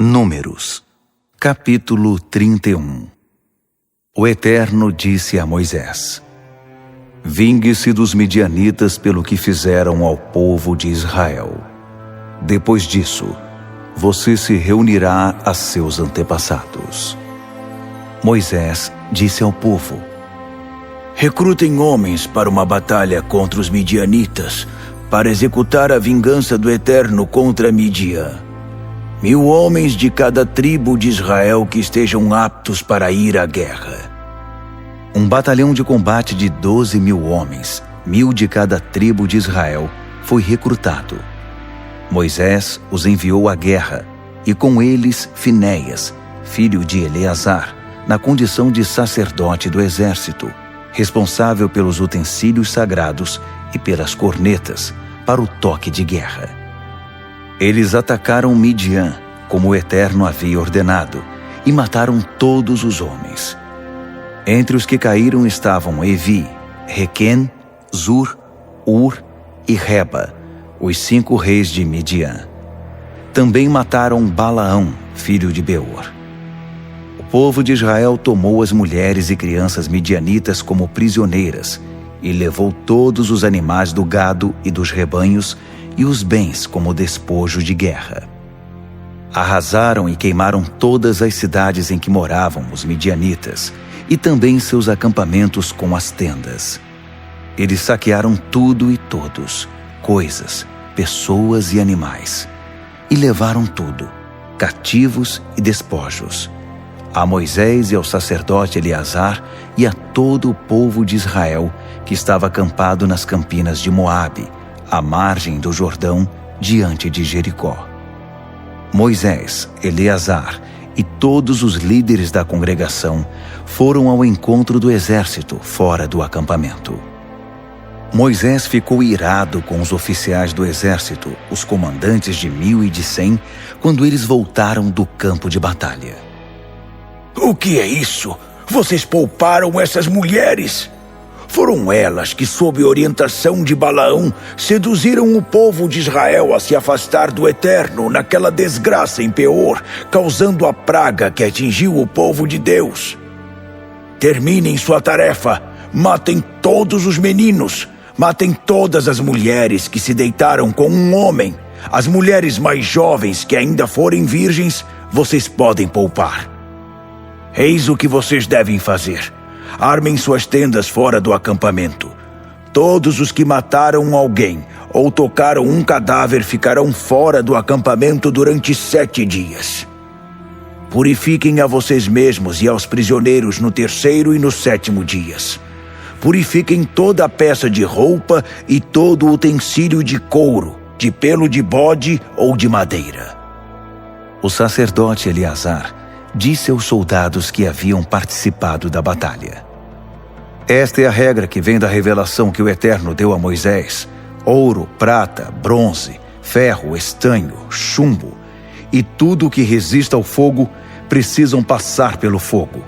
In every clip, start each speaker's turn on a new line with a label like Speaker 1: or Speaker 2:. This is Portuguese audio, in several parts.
Speaker 1: Números, capítulo 31. O Eterno disse a Moisés: Vingue-se dos midianitas pelo que fizeram ao povo de Israel. Depois disso, você se reunirá a seus antepassados. Moisés disse ao povo: Recrutem homens para uma batalha contra os midianitas, para executar a vingança do Eterno contra Midian. 1000 homens de cada tribo de Israel que estejam aptos para ir à guerra. Um batalhão de combate de 12.000 homens, 1000 de cada tribo de Israel, foi recrutado. Moisés os enviou à guerra, e com eles Finéias, filho de Eleazar, na condição de sacerdote do exército, responsável pelos utensílios sagrados e pelas cornetas, para o toque de guerra. Eles atacaram Midian, como o Eterno havia ordenado, e mataram todos os homens. Entre os que caíram estavam Evi, Requem, Zur, Ur e Reba, os 5 reis de Midian. Também mataram Balaão, filho de Beor. O povo de Israel tomou as mulheres e crianças midianitas como prisioneiras e levou todos os animais do gado e dos rebanhos e os bens como despojo de guerra. Arrasaram e queimaram todas as cidades em que moravam os midianitas e também seus acampamentos com as tendas. Eles saquearam tudo e todos, coisas, pessoas e animais, e levaram tudo, cativos e despojos. A Moisés e ao sacerdote Eleazar e a todo o povo de Israel que estava acampado nas campinas de Moabe, à margem do Jordão, diante de Jericó. Moisés, Eleazar e todos os líderes da congregação foram ao encontro do exército fora do acampamento. Moisés ficou irado com os oficiais do exército, os comandantes de 1000 e de 100, quando eles voltaram do campo de batalha.
Speaker 2: O que é isso? Vocês pouparam essas mulheres? Foram elas que, sob orientação de Balaão, seduziram o povo de Israel a se afastar do Eterno naquela desgraça em Peor, causando a praga que atingiu o povo de Deus. Terminem sua tarefa, matem todos os meninos, matem todas as mulheres que se deitaram com um homem. As mulheres mais jovens que ainda forem virgens, vocês podem poupar. Eis o que vocês devem fazer. Armem suas tendas fora do acampamento. Todos os que mataram alguém ou tocaram um cadáver ficarão fora do acampamento durante 7 dias. Purifiquem a vocês mesmos e aos prisioneiros no 3º e no 7º dias. Purifiquem toda a peça de roupa e todo o utensílio de couro, de pelo de bode ou de madeira.
Speaker 1: O sacerdote Eleazar disse aos soldados que haviam participado da batalha: Esta é a regra que vem da revelação que o Eterno deu a Moisés: ouro, prata, bronze, ferro, estanho, chumbo e tudo o que resista ao fogo precisam passar pelo fogo.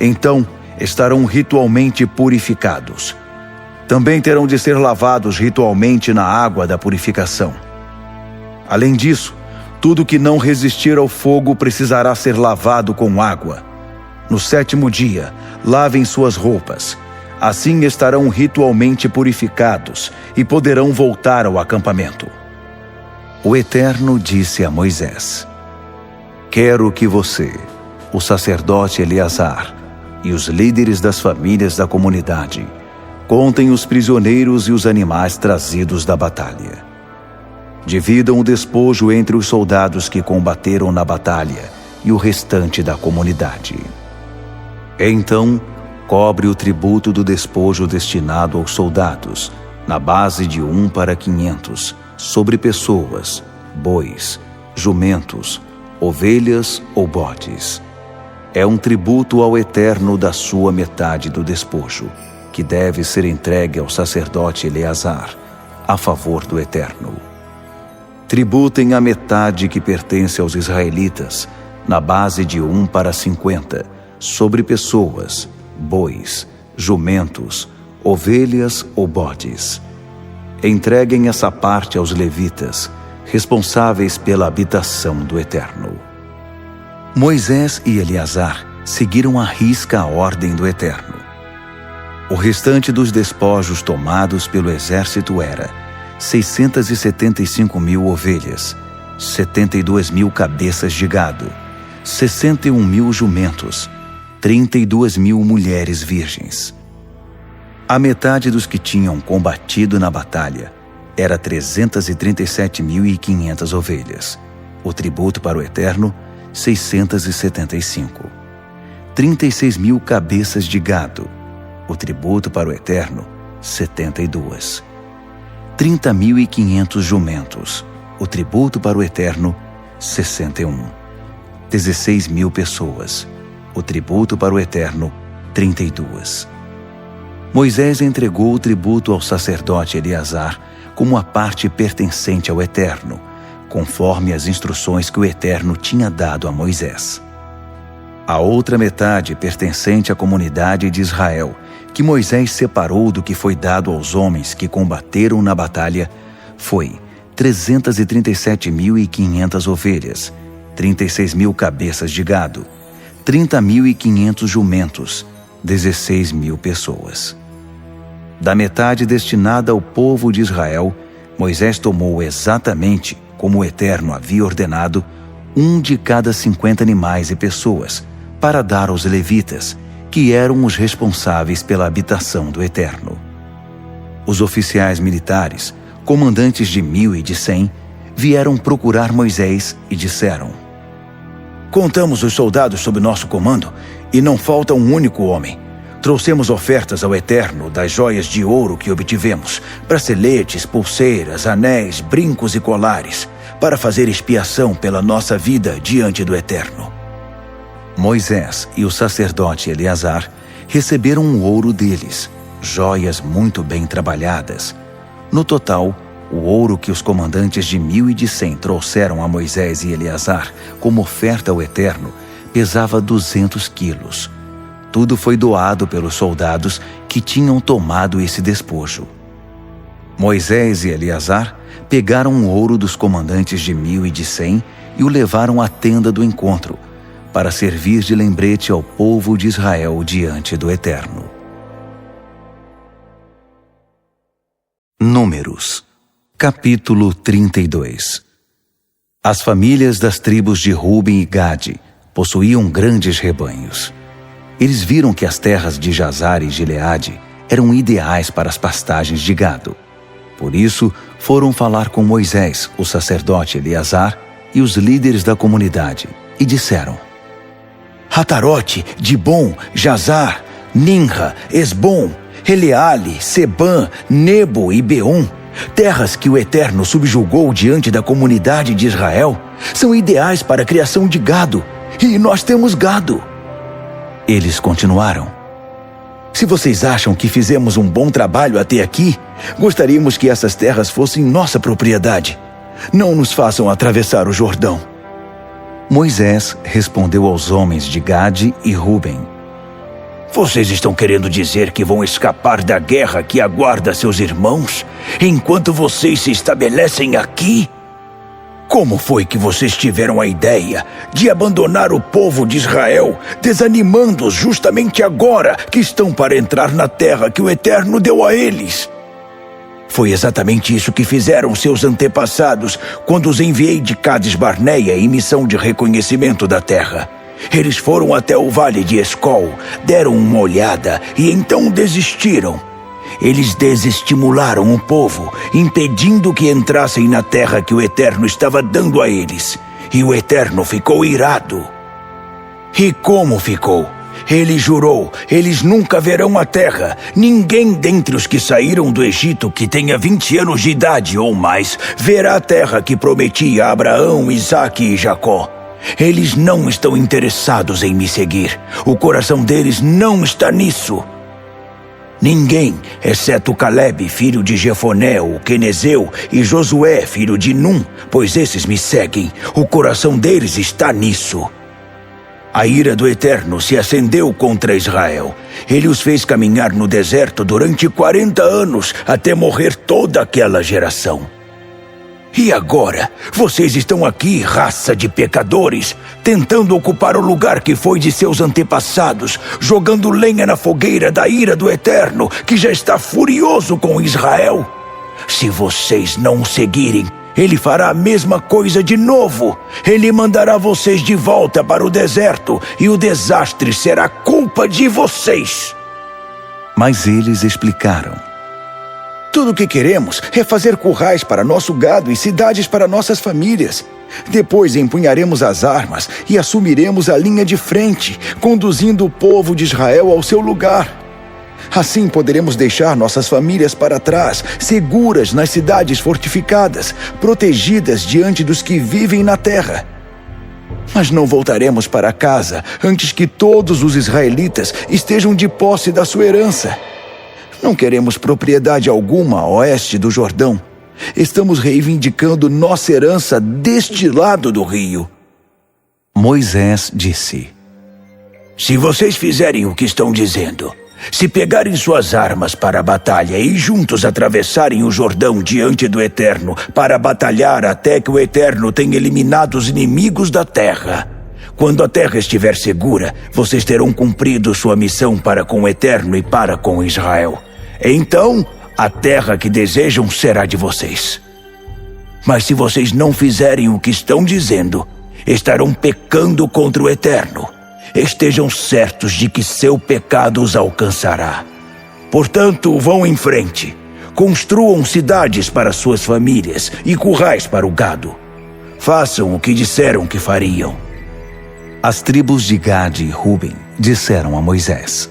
Speaker 1: Então estarão ritualmente purificados. Também terão de ser lavados ritualmente na água da purificação. Além disso, tudo que não resistir ao fogo precisará ser lavado com água. No 7º dia, lavem suas roupas. Assim estarão ritualmente purificados e poderão voltar ao acampamento. O Eterno disse a Moisés: Quero que você, o sacerdote Eleazar e os líderes das famílias da comunidade contem os prisioneiros e os animais trazidos da batalha. Dividam o despojo entre os soldados que combateram na batalha e o restante da comunidade. Então, cobre o tributo do despojo destinado aos soldados, na base de 1 para 500, sobre pessoas, bois, jumentos, ovelhas ou bodes. É um tributo ao Eterno da sua metade do despojo, que deve ser entregue ao sacerdote Eleazar, a favor do Eterno. Tributem a metade que pertence aos israelitas, na base de 1 para 50, sobre pessoas, bois, jumentos, ovelhas ou bodes. Entreguem essa parte aos levitas, responsáveis pela habitação do Eterno. Moisés e Eleazar seguiram à risca a ordem do Eterno. O restante dos despojos tomados pelo exército era 675.000 ovelhas, 72.000 cabeças de gado, 61.000 jumentos, 32.000 mulheres virgens. A metade dos que tinham combatido na batalha era 337.500 ovelhas. O tributo para o Eterno, 675. 36.000 cabeças de gado. O tributo para o Eterno, 72. 30.500 jumentos. O tributo para o Eterno, 61. 16.000 pessoas. O tributo para o Eterno, 32. Moisés entregou o tributo ao sacerdote Eleazar como a parte pertencente ao Eterno, conforme as instruções que o Eterno tinha dado a Moisés. A outra metade pertencente à comunidade de Israel, que Moisés separou do que foi dado aos homens que combateram na batalha, foi 337.500 ovelhas, 36.000 cabeças de gado, 30.500 jumentos, 16.000 pessoas. Da metade destinada ao povo de Israel, Moisés tomou exatamente como o Eterno havia ordenado, um de cada 50 animais e pessoas, para dar aos levitas, que eram os responsáveis pela habitação do Eterno. Os oficiais militares, comandantes de 1.000 e de 100, vieram procurar Moisés e disseram:
Speaker 2: Contamos os soldados sob nosso comando e não falta um único homem. Trouxemos ofertas ao Eterno das joias de ouro que obtivemos, braceletes, pulseiras, anéis, brincos e colares, para fazer expiação pela nossa vida diante do Eterno.
Speaker 1: Moisés e o sacerdote Eleazar receberam o ouro deles, joias muito bem trabalhadas. No total, o ouro que os comandantes de 1.000 e de 100 trouxeram a Moisés e Eleazar como oferta ao Eterno pesava 200 quilos. Tudo foi doado pelos soldados que tinham tomado esse despojo. Moisés e Eleazar pegaram o ouro dos comandantes de 1.000 e de 100 e o levaram à tenda do encontro, para servir de lembrete ao povo de Israel diante do Eterno. Números, capítulo 32. As famílias das tribos de Ruben e Gade possuíam grandes rebanhos. Eles viram que as terras de Jazar e Gileade eram ideais para as pastagens de gado. Por isso, foram falar com Moisés, o sacerdote Eleazar e os líderes da comunidade, e disseram:
Speaker 2: Atarote, Dibom, Jazar, Ninra, Esbom, Eleale, Sebã, Nebo e Beom, terras que o Eterno subjugou diante da comunidade de Israel, são ideais para a criação de gado, e nós temos gado.
Speaker 1: Eles continuaram:
Speaker 2: Se vocês acham que fizemos um bom trabalho até aqui, gostaríamos que essas terras fossem nossa propriedade. Não nos façam atravessar o Jordão.
Speaker 1: Moisés respondeu aos homens de Gade e Ruben:
Speaker 2: Vocês estão querendo dizer que vão escapar da guerra que aguarda seus irmãos, enquanto vocês se estabelecem aqui? Como foi que vocês tiveram a ideia de abandonar o povo de Israel, desanimando-os justamente agora que estão para entrar na terra que o Eterno deu a eles? Foi exatamente isso que fizeram seus antepassados quando os enviei de Cades Barneia em missão de reconhecimento da terra. Eles foram até o vale de Escol, deram uma olhada e então desistiram. Eles desestimularam o povo, impedindo que entrassem na terra que o Eterno estava dando a eles. E o Eterno ficou irado. E como ficou? Ele jurou: eles nunca verão a terra. Ninguém dentre os que saíram do Egito que tenha 20 anos de idade ou mais verá a terra que prometi a Abraão, Isaque e Jacó. Eles não estão interessados em me seguir. O coração deles não está nisso. Ninguém, exceto Caleb, filho de Jefoné, o quenezeu, e Josué, filho de Num, pois esses me seguem. O coração deles está nisso. A ira do Eterno se acendeu contra Israel. Ele os fez caminhar no deserto durante 40 anos, até morrer toda aquela geração. E agora, vocês estão aqui, raça de pecadores, tentando ocupar o lugar que foi de seus antepassados, jogando lenha na fogueira da ira do Eterno, que já está furioso com Israel. Se vocês não o seguirem, ele fará a mesma coisa de novo. Ele mandará vocês de volta para o deserto, e o desastre será culpa de vocês.
Speaker 1: Mas eles explicaram:
Speaker 3: tudo o que queremos é fazer currais para nosso gado e cidades para nossas famílias. Depois empunharemos as armas e assumiremos a linha de frente, conduzindo o povo de Israel ao seu lugar. Assim poderemos deixar nossas famílias para trás, seguras nas cidades fortificadas, protegidas diante dos que vivem na terra. Mas não voltaremos para casa antes que todos os israelitas estejam de posse da sua herança. Não queremos propriedade alguma a oeste do Jordão. Estamos reivindicando nossa herança deste lado do rio.
Speaker 1: Moisés disse:
Speaker 2: se vocês fizerem o que estão dizendo, se pegarem suas armas para a batalha e juntos atravessarem o Jordão diante do Eterno para batalhar até que o Eterno tenha eliminado os inimigos da terra, quando a terra estiver segura, vocês terão cumprido sua missão para com o Eterno e para com Israel. Então, a terra que desejam será de vocês. Mas se vocês não fizerem o que estão dizendo, estarão pecando contra o Eterno. Estejam certos de que seu pecado os alcançará. Portanto, vão em frente. Construam cidades para suas famílias e currais para o gado. Façam o que disseram que fariam.
Speaker 1: As tribos de Gade e Ruben disseram a Moisés: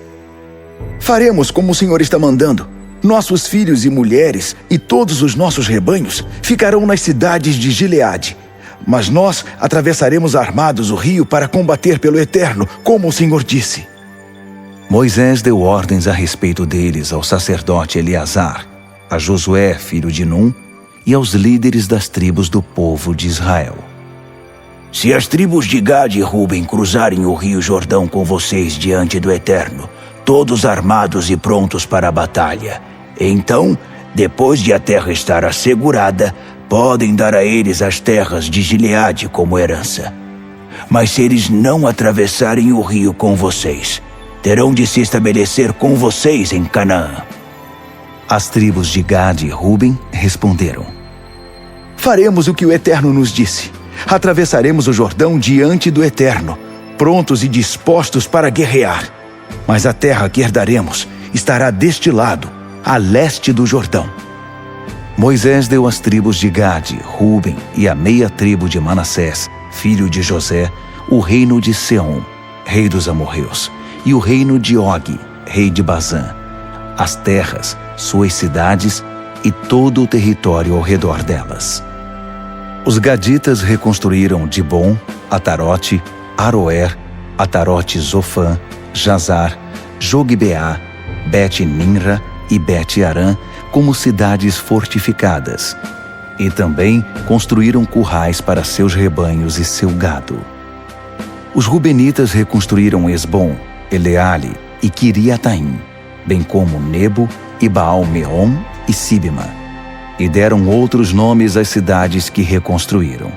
Speaker 3: faremos como o Senhor está mandando. Nossos filhos e mulheres e todos os nossos rebanhos ficarão nas cidades de Gileade. Mas nós atravessaremos armados o rio para combater pelo Eterno, como o Senhor disse.
Speaker 1: Moisés deu ordens a respeito deles ao sacerdote Eleazar, a Josué, filho de Num, e aos líderes das tribos do povo de Israel.
Speaker 2: Se as tribos de Gade e Ruben cruzarem o rio Jordão com vocês diante do Eterno, todos armados e prontos para a batalha, então, depois de a terra estar assegurada, podem dar a eles as terras de Gileade como herança. Mas se eles não atravessarem o rio com vocês, terão de se estabelecer com vocês em Canaã.
Speaker 1: As tribos de Gade e Ruben responderam:
Speaker 3: faremos o que o Eterno nos disse. Atravessaremos o Jordão diante do Eterno, prontos e dispostos para guerrear. Mas a terra que herdaremos estará deste lado, a leste do Jordão.
Speaker 1: Moisés deu às tribos de Gade, Ruben e a meia tribo de Manassés, filho de José, o reino de Seom, rei dos amorreus, e o reino de Og, rei de Bazã, as terras, suas cidades e todo o território ao redor delas. Os gaditas reconstruíram Dibon, Atarote, Aroer, Atarote Zofã, Jazar, Jogbeá, Bet-Nimra e Bet-Arã como cidades fortificadas, e também construíram currais para seus rebanhos e seu gado. Os rubenitas reconstruíram Esbom, Eleale e Quiriataim, bem como Nebo e Baal-Meon e Sibma, e deram outros nomes às cidades que reconstruíram.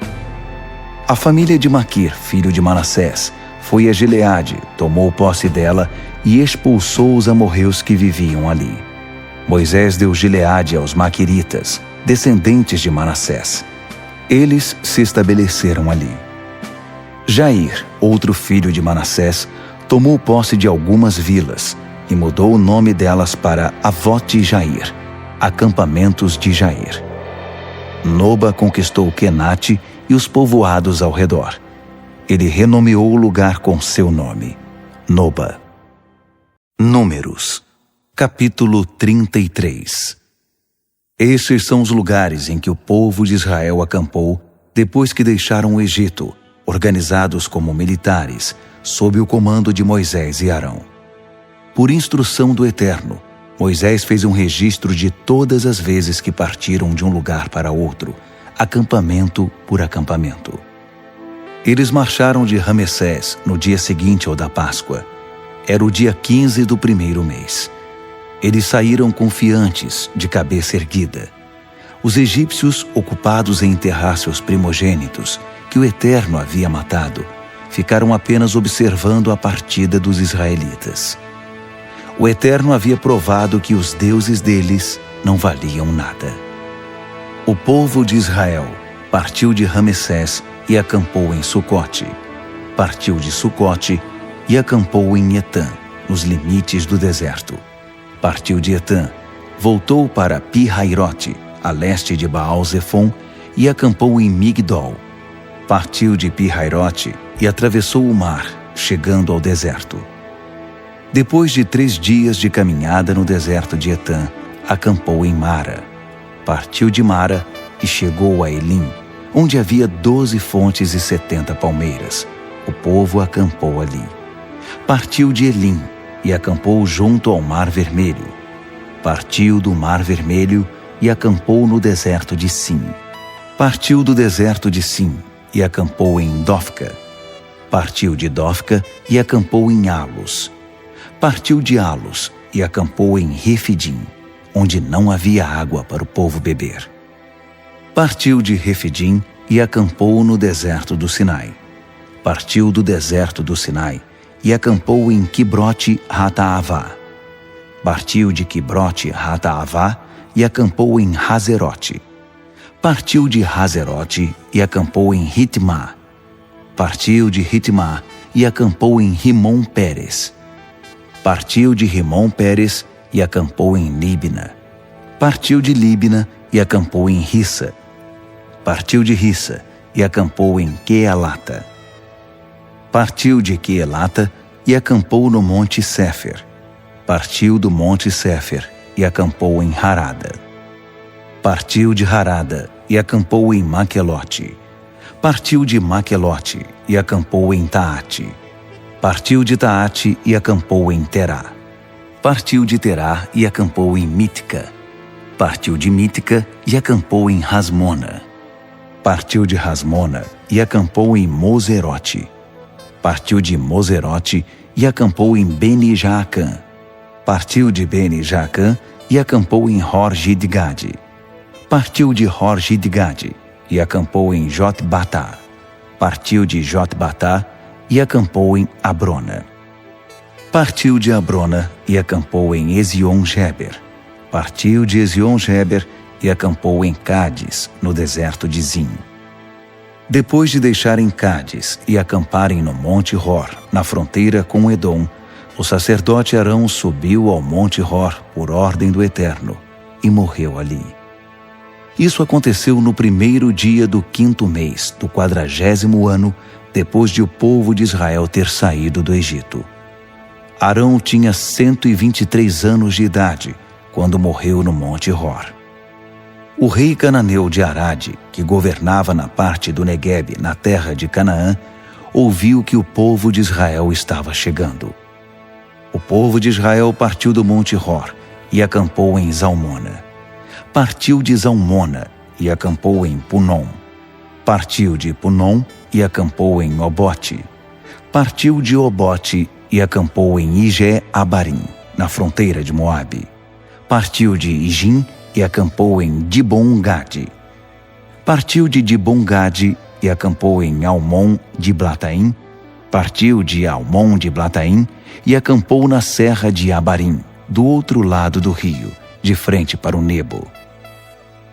Speaker 1: A família de Maquir, filho de Manassés, foi a Gileade, tomou posse dela e expulsou os amorreus que viviam ali. Moisés deu Gileade aos maquiritas, descendentes de Manassés. Eles se estabeleceram ali. Jair, outro filho de Manassés, tomou posse de algumas vilas e mudou o nome delas para Avote-Jair, acampamentos de Jair. Noba conquistou Quenate e os povoados ao redor. Ele renomeou o lugar com seu nome, Noba. Números, capítulo 33. Estes são os lugares em que o povo de Israel acampou depois que deixaram o Egito, organizados como militares, sob o comando de Moisés e Arão. Por instrução do Eterno, Moisés fez um registro de todas as vezes que partiram de um lugar para outro, acampamento por acampamento. Eles marcharam de Ramessés no dia seguinte ao da Páscoa. Era o dia 15 do primeiro mês. Eles saíram confiantes, de cabeça erguida. Os egípcios, ocupados em enterrar seus primogênitos, que o Eterno havia matado, ficaram apenas observando a partida dos israelitas. O Eterno havia provado que os deuses deles não valiam nada. O povo de Israel partiu de Ramessés e acampou em Sucote. Partiu de Sucote e acampou em Etã, nos limites do deserto. Partiu de Etã, voltou para Pi-Hairote, a leste de Baal-Zefon, e acampou em Migdol. Partiu de Pi-Hairote e atravessou o mar, chegando ao deserto. Depois de 3 dias de caminhada no deserto de Etã, acampou em Mara. Partiu de Mara e chegou a Elim, onde havia 12 fontes e 70 palmeiras. O povo acampou ali. Partiu de Elim e acampou junto ao Mar Vermelho. Partiu do Mar Vermelho e acampou no deserto de Sim. Partiu do deserto de Sim e acampou em Dofca. Partiu de Dofca e acampou em Alos. Partiu de Alos e acampou em Refidim, onde não havia água para o povo beber. Partiu de Refidim e acampou no deserto do Sinai. Partiu do deserto do Sinai e acampou em Quibrote Hataavá. Partiu de Quibrote Hataavá e acampou em Hazerote. Partiu de Hazerote e acampou em Ritmá. Partiu de Ritmá e acampou em Rimon Pérez. Partiu de Rimon Pérez e acampou em Líbina. Partiu de Líbina e acampou em Rissa. Partiu de Rissa e acampou em Queelata. Partiu de Queelata e acampou no monte Séfer. Partiu do monte Séfer e acampou em Harada. Partiu de Harada e acampou em Maquelote. Partiu de Maquelote e acampou em Taate. Partiu de Taate e acampou em Terá. Partiu de Terá e acampou em Mítica. Partiu de Mítica e acampou em Rasmona. Partiu de Rasmona e acampou em Moserote. Partiu de Moserote e acampou em Beni-Jaacã. Partiu de Beni-Jaacã e acampou em Hor-Gidgade. Partiu de Hor-Gidgade e acampou em Jotbatá. Partiu de Jotbatá e acampou em Abrona. Partiu de Abrona e acampou em Ezion-Geber. Partiu de Ezion-Geber e acampou em Cádiz, no deserto de Zim. Depois de deixarem Cádiz e acamparem no Monte Hor, na fronteira com Edom, o sacerdote Arão subiu ao Monte Hor por ordem do Eterno e morreu ali. Isso aconteceu no 1º dia do 5º mês do 40º ano, depois de o povo de Israel ter saído do Egito. Arão tinha 123 anos de idade quando morreu no Monte Hor. O rei cananeu de Arade, que governava na parte do Neguebe, na terra de Canaã, ouviu que o povo de Israel estava chegando. O povo de Israel partiu do Monte Hor e acampou em Zalmona. Partiu de Zalmona e acampou em Punom. Partiu de Punom e acampou em Obote. Partiu de Obote e acampou em Ije-Abarim, na fronteira de Moabe. Partiu de Ijim e acampou em Dibon-Gade. Partiu de Dibon-Gade e acampou em Almon de Blataim. Partiu de Almon de Blataim e acampou na serra de Abarim, do outro lado do rio, de frente para o Nebo.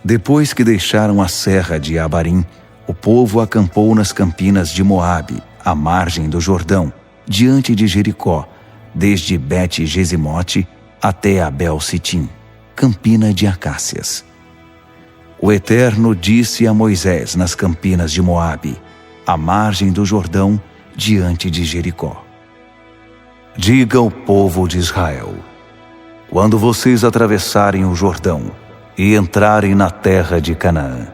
Speaker 1: Depois que deixaram a serra de Abarim, o povo acampou nas campinas de Moabe, à margem do Jordão, diante de Jericó, desde Bet-Gesimote até Abel-Sitim, campina de acácias. O Eterno disse a Moisés nas campinas de Moabe, à margem do Jordão, diante de Jericó: diga ao povo de Israel: quando vocês atravessarem o Jordão e entrarem na terra de Canaã,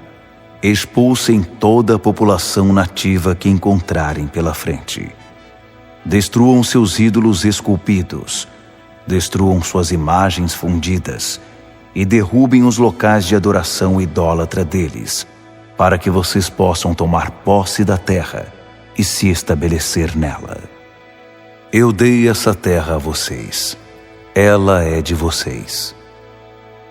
Speaker 1: expulsem toda a população nativa que encontrarem pela frente. Destruam seus ídolos esculpidos, destruam suas imagens fundidas e derrubem os locais de adoração idólatra deles, para que vocês possam tomar posse da terra e se estabelecer nela. Eu dei essa terra a vocês. Ela é de vocês.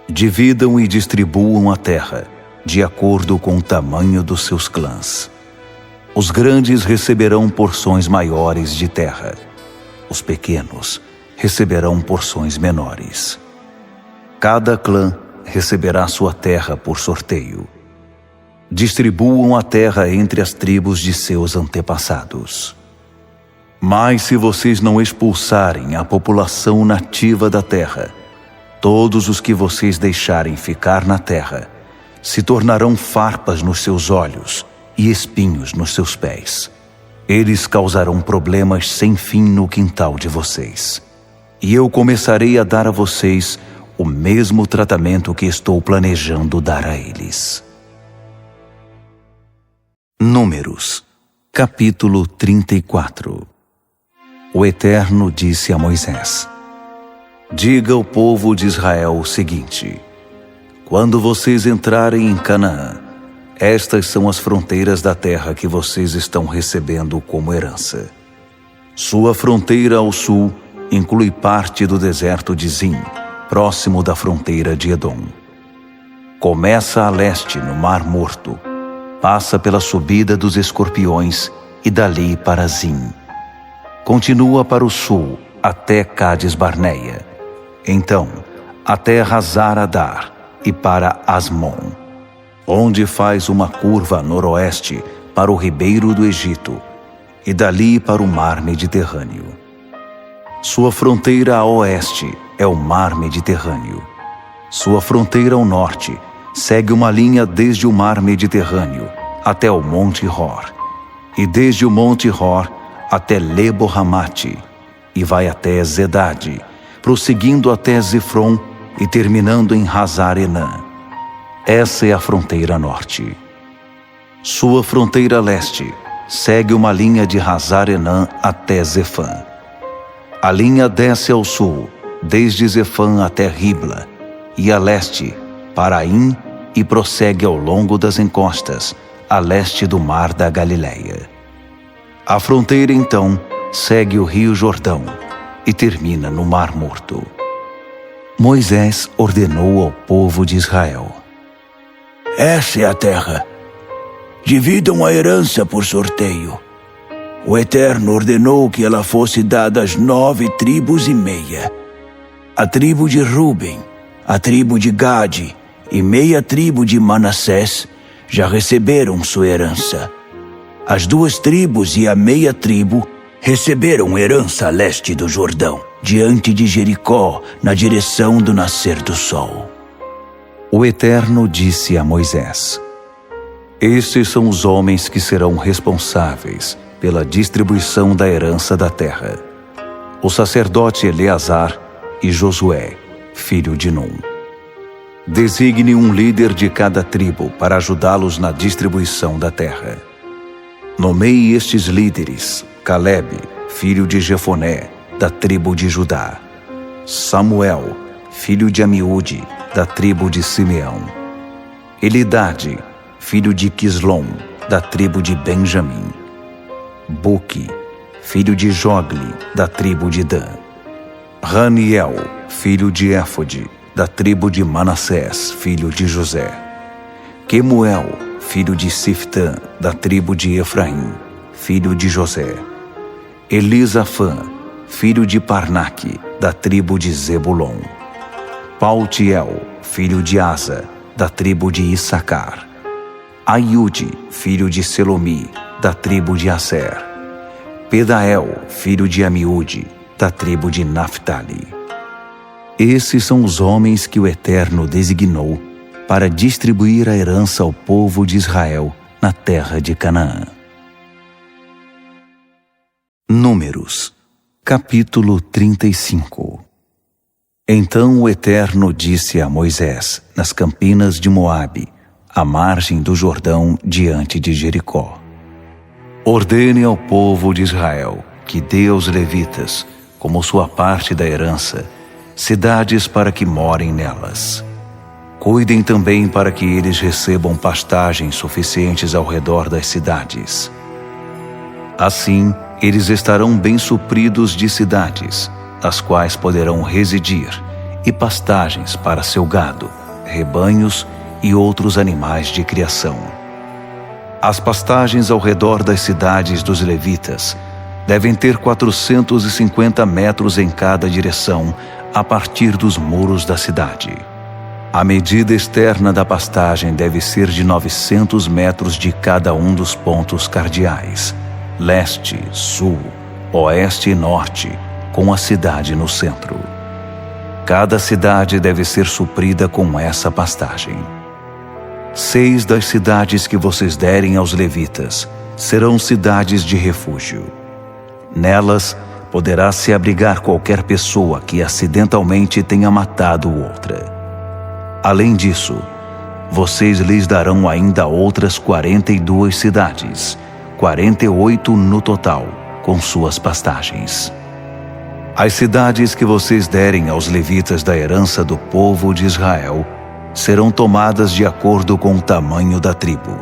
Speaker 1: Dividam e distribuam a terra, de acordo com o tamanho dos seus clãs. Os grandes receberão porções maiores de terra. Os pequenos receberão porções menores. Cada clã receberá sua terra por sorteio. Distribuam a terra entre as tribos de seus antepassados. Mas se vocês não expulsarem a população nativa da terra, todos os que vocês deixarem ficar na terra se tornarão farpas nos seus olhos e espinhos nos seus pés. Eles causarão problemas sem fim no quintal de vocês. E eu começarei a dar a vocês o mesmo tratamento que estou planejando dar a eles. Números, capítulo 34. O Eterno disse a Moisés: diga ao povo de Israel o seguinte: quando vocês entrarem em Canaã, estas são as fronteiras da terra que vocês estão recebendo como herança. Sua fronteira ao sul inclui parte do deserto de Zin, próximo da fronteira de Edom. Começa a leste, no Mar Morto, passa pela subida dos escorpiões e dali para Zin. Continua para o sul até Cades Barneia, então até Hazar Adar e para Asmon, onde faz uma curva a noroeste para o ribeiro do Egito e dali para o mar Mediterrâneo. Sua fronteira a oeste é o mar Mediterrâneo. Sua fronteira ao norte segue uma linha desde o mar Mediterrâneo até o Monte Hor, e desde o Monte Hor até Lebo-Hamate, e vai até Zedade, prosseguindo até Zifron e terminando em Hazar-Enã. Essa é a fronteira norte. Sua fronteira leste segue uma linha de Hazar-Enã até Zefã. A linha desce ao sul, desde Zefã até Ribla, e a leste, para Aim, e prossegue ao longo das encostas, a leste do mar da Galileia. A fronteira, então, segue o rio Jordão e termina no Mar Morto. Moisés ordenou ao povo de Israel:
Speaker 2: essa é a terra. Dividam a herança por sorteio. O Eterno ordenou que ela fosse dada às 9 tribos e meia. A tribo de Ruben, a tribo de Gade e meia tribo de Manassés já receberam sua herança. As 2 tribos e a meia tribo receberam herança a leste do Jordão, diante de Jericó, na direção do nascer do sol.
Speaker 1: O Eterno disse a Moisés: estes são os homens que serão responsáveis pela distribuição da herança da terra: o sacerdote Eleazar e Josué, filho de Num. Designe um líder de cada tribo para ajudá-los na distribuição da terra. Nomeie estes líderes: Caleb, filho de Jefoné, da tribo de Judá; Samuel, filho de Amiúde, da tribo de Simeão; Elidade, filho de Quislom, da tribo de Benjamim; Buque, filho de Jogli, da tribo de Dan; Raniel, filho de Éfode, da tribo de Manassés, filho de José; Quemuel, filho de Siftã, da tribo de Efraim, filho de José; Elisafã, filho de Parnaque, da tribo de Zebulon; Paltiel, filho de Asa, da tribo de Issacar; Aiude, filho de Selomi, da tribo de Aser; Pedael, filho de Amiúde, da tribo de Naphtali. Esses são os homens que o Eterno designou para distribuir a herança ao povo de Israel na terra de Canaã. Números, capítulo 35. Então o Eterno disse a Moisés, nas campinas de Moabe, à margem do Jordão, diante de Jericó: ordene ao povo de Israel que dê aos levitas, como sua parte da herança, cidades para que morem nelas. Cuidem também para que eles recebam pastagens suficientes ao redor das cidades. Assim, eles estarão bem supridos de cidades, as quais poderão residir, e pastagens para seu gado, rebanhos e outros animais de criação. As pastagens ao redor das cidades dos levitas devem ter 450 metros em cada direção a partir dos muros da cidade. A medida externa da pastagem deve ser de 900 metros de cada um dos pontos cardeais, leste, sul, oeste e norte, com a cidade no centro. Cada cidade deve ser suprida com essa pastagem. 6 das cidades que vocês derem aos levitas serão cidades de refúgio. Nelas poderá se abrigar qualquer pessoa que acidentalmente tenha matado outra. Além disso, vocês lhes darão ainda outras 42 cidades, 48 no total, com suas pastagens. As cidades que vocês derem aos levitas da herança do povo de Israel serão tomadas de acordo com o tamanho da tribo.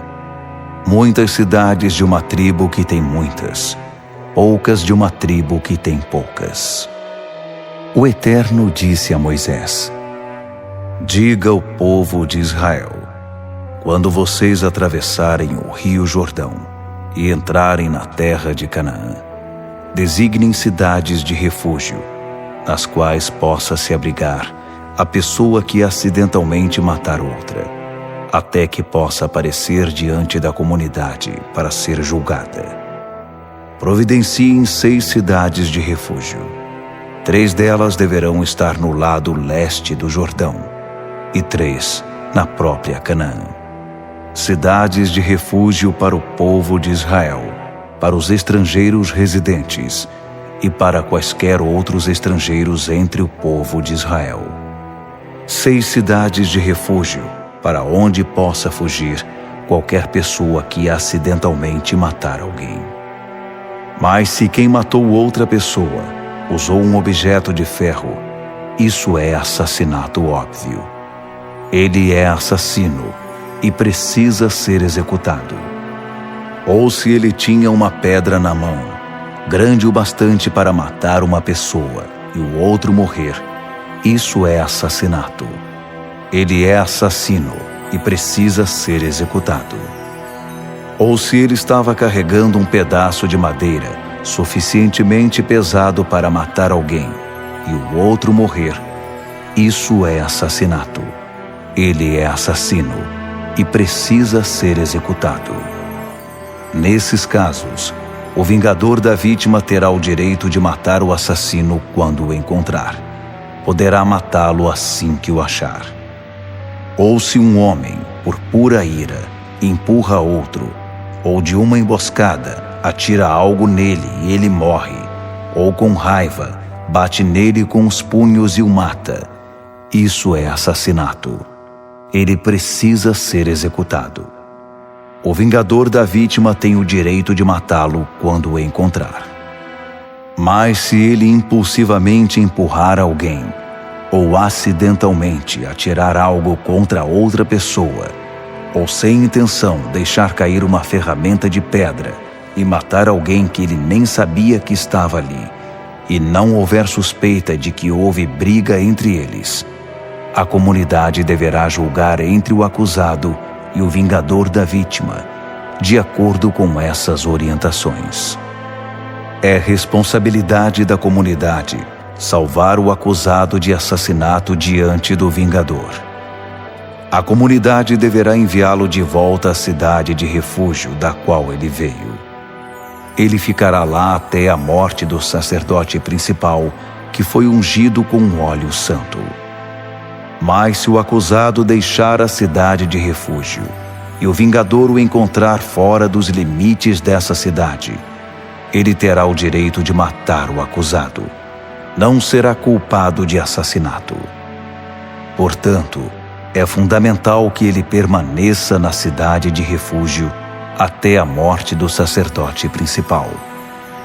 Speaker 1: Muitas cidades de uma tribo que tem muitas, poucas de uma tribo que tem poucas. O Eterno disse a Moisés: diga ao povo de Israel: quando vocês atravessarem o rio Jordão e entrarem na terra de Canaã, designem cidades de refúgio, nas quais possa se abrigar a pessoa que acidentalmente matar outra, até que possa aparecer diante da comunidade para ser julgada. Providenciem 6 cidades de refúgio. 3 delas deverão estar no lado leste do Jordão e 3 na própria Canaã. Cidades de refúgio para o povo de Israel, para os estrangeiros residentes e para quaisquer outros estrangeiros entre o povo de Israel. 6 cidades de refúgio para onde possa fugir qualquer pessoa que acidentalmente matar alguém. Mas se quem matou outra pessoa usou um objeto de ferro, isso é assassinato óbvio. Ele é assassino e precisa ser executado. Ou se ele tinha uma pedra na mão, grande o bastante para matar uma pessoa e o outro morrer, isso é assassinato. Ele é assassino e precisa ser executado. Ou se ele estava carregando um pedaço de madeira suficientemente pesado para matar alguém e o outro morrer, isso é assassinato. Ele é assassino e precisa ser executado. Nesses casos, o vingador da vítima terá o direito de matar o assassino quando o encontrar. Poderá matá-lo assim que o achar. Ou se um homem, por pura ira, empurra outro, ou de uma emboscada, atira algo nele e ele morre, ou com raiva, bate nele com os punhos e o mata, isso é assassinato. Ele precisa ser executado. O vingador da vítima tem o direito de matá-lo quando o encontrar. Mas se ele impulsivamente empurrar alguém, ou acidentalmente atirar algo contra outra pessoa, ou sem intenção deixar cair uma ferramenta de pedra e matar alguém que ele nem sabia que estava ali, e não houver suspeita de que houve briga entre eles, a comunidade deverá julgar entre o acusado e o vingador da vítima, de acordo com essas orientações. É responsabilidade da comunidade salvar o acusado de assassinato diante do vingador. A comunidade deverá enviá-lo de volta à cidade de refúgio da qual ele veio. Ele ficará lá até a morte do sacerdote principal, que foi ungido com óleo santo. Mas se o acusado deixar a cidade de refúgio e o vingador o encontrar fora dos limites dessa cidade, ele terá o direito de matar o acusado. Não será culpado de assassinato. Portanto, é fundamental que ele permaneça na cidade de refúgio até a morte do sacerdote principal.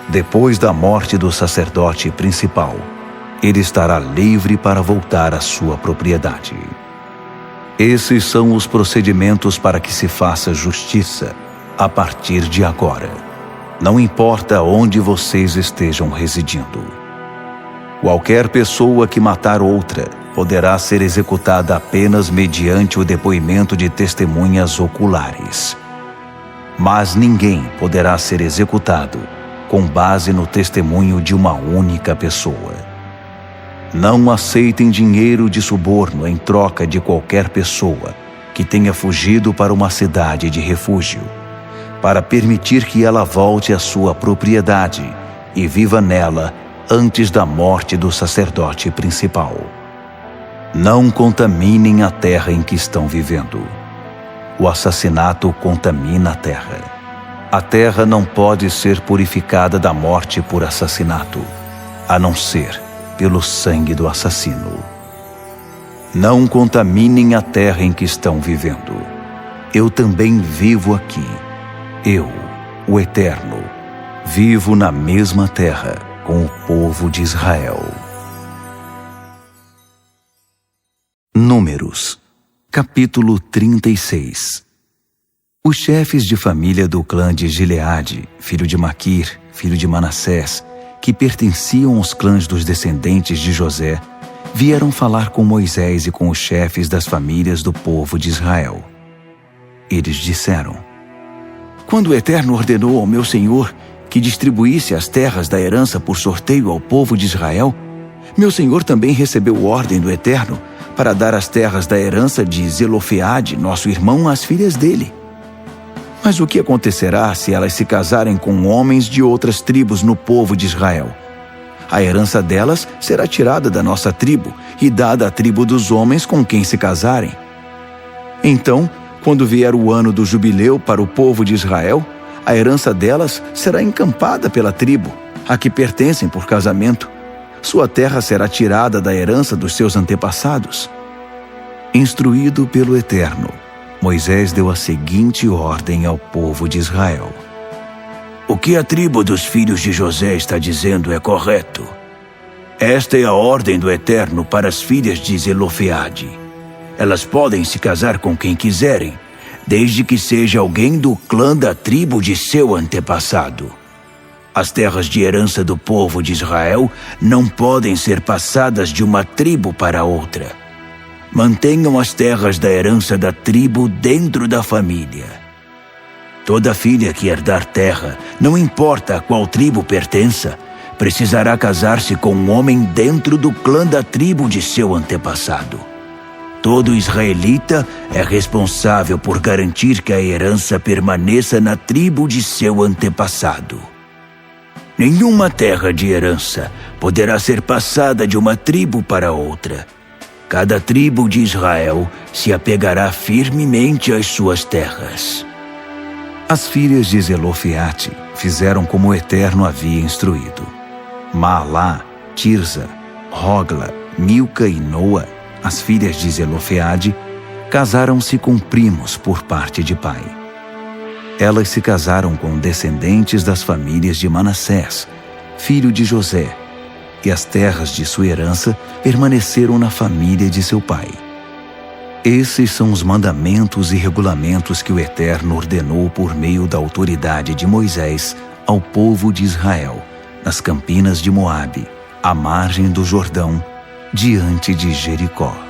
Speaker 1: Depois da morte do sacerdote principal, ele estará livre para voltar à sua propriedade. Esses são os procedimentos para que se faça justiça a partir de agora. Não importa onde vocês estejam residindo. Qualquer pessoa que matar outra poderá ser executada apenas mediante o depoimento de testemunhas oculares. Mas ninguém poderá ser executado com base no testemunho de uma única pessoa. Não aceitem dinheiro de suborno em troca de qualquer pessoa que tenha fugido para uma cidade de refúgio, para permitir que ela volte à sua propriedade e viva nela antes da morte do sacerdote principal. Não contaminem a terra em que estão vivendo. O assassinato contamina a terra. A terra não pode ser purificada da morte por assassinato, a não ser pelo sangue do assassino. Não contaminem a terra em que estão vivendo. Eu também vivo aqui. Eu, o Eterno, vivo na mesma terra com o povo de Israel. Números, capítulo 36. Os chefes de família do clã de Gileade, filho de Maquir, filho de Manassés, que pertenciam aos clãs dos descendentes de José, vieram falar com Moisés e com os chefes das famílias do povo de Israel. Eles disseram: Quando o Eterno ordenou ao meu senhor que distribuísse as terras da herança por sorteio ao povo de Israel, meu senhor também recebeu ordem do Eterno para dar as terras da herança de Zelofeade, nosso irmão, às filhas dele. Mas o que acontecerá se elas se casarem com homens de outras tribos no povo de Israel? A herança delas será tirada da nossa tribo e dada à tribo dos homens com quem se casarem. Então, quando vier o ano do jubileu para o povo de Israel, a herança delas será encampada pela tribo, a que pertencem por casamento. Sua terra será tirada da herança dos seus antepassados. Instruído pelo Eterno, Moisés deu a seguinte ordem ao povo de Israel:
Speaker 2: O que a tribo dos filhos de José está dizendo é correto. Esta é a ordem do Eterno para as filhas de Zelofeade. Elas podem se casar com quem quiserem, desde que seja alguém do clã da tribo de seu antepassado. As terras de herança do povo de Israel não podem ser passadas de uma tribo para outra. Mantenham as terras da herança da tribo dentro da família. Toda filha que herdar terra, não importa a qual tribo pertença, precisará casar-se com um homem dentro do clã da tribo de seu antepassado. Todo israelita é responsável por garantir que a herança permaneça na tribo de seu antepassado. Nenhuma terra de herança poderá ser passada de uma tribo para outra. Cada tribo de Israel se apegará firmemente às suas terras.
Speaker 1: As filhas de Zelofeate fizeram como o Eterno havia instruído. Maalá, Tirza, Rogla, Milca e Noa, as filhas de Zelofeade, casaram-se com primos por parte de pai. Elas se casaram com descendentes das famílias de Manassés, filho de José, e as terras de sua herança permaneceram na família de seu pai. Esses são os mandamentos e regulamentos que o Eterno ordenou por meio da autoridade de Moisés ao povo de Israel, nas campinas de Moabe, à margem do Jordão, diante de Jericó.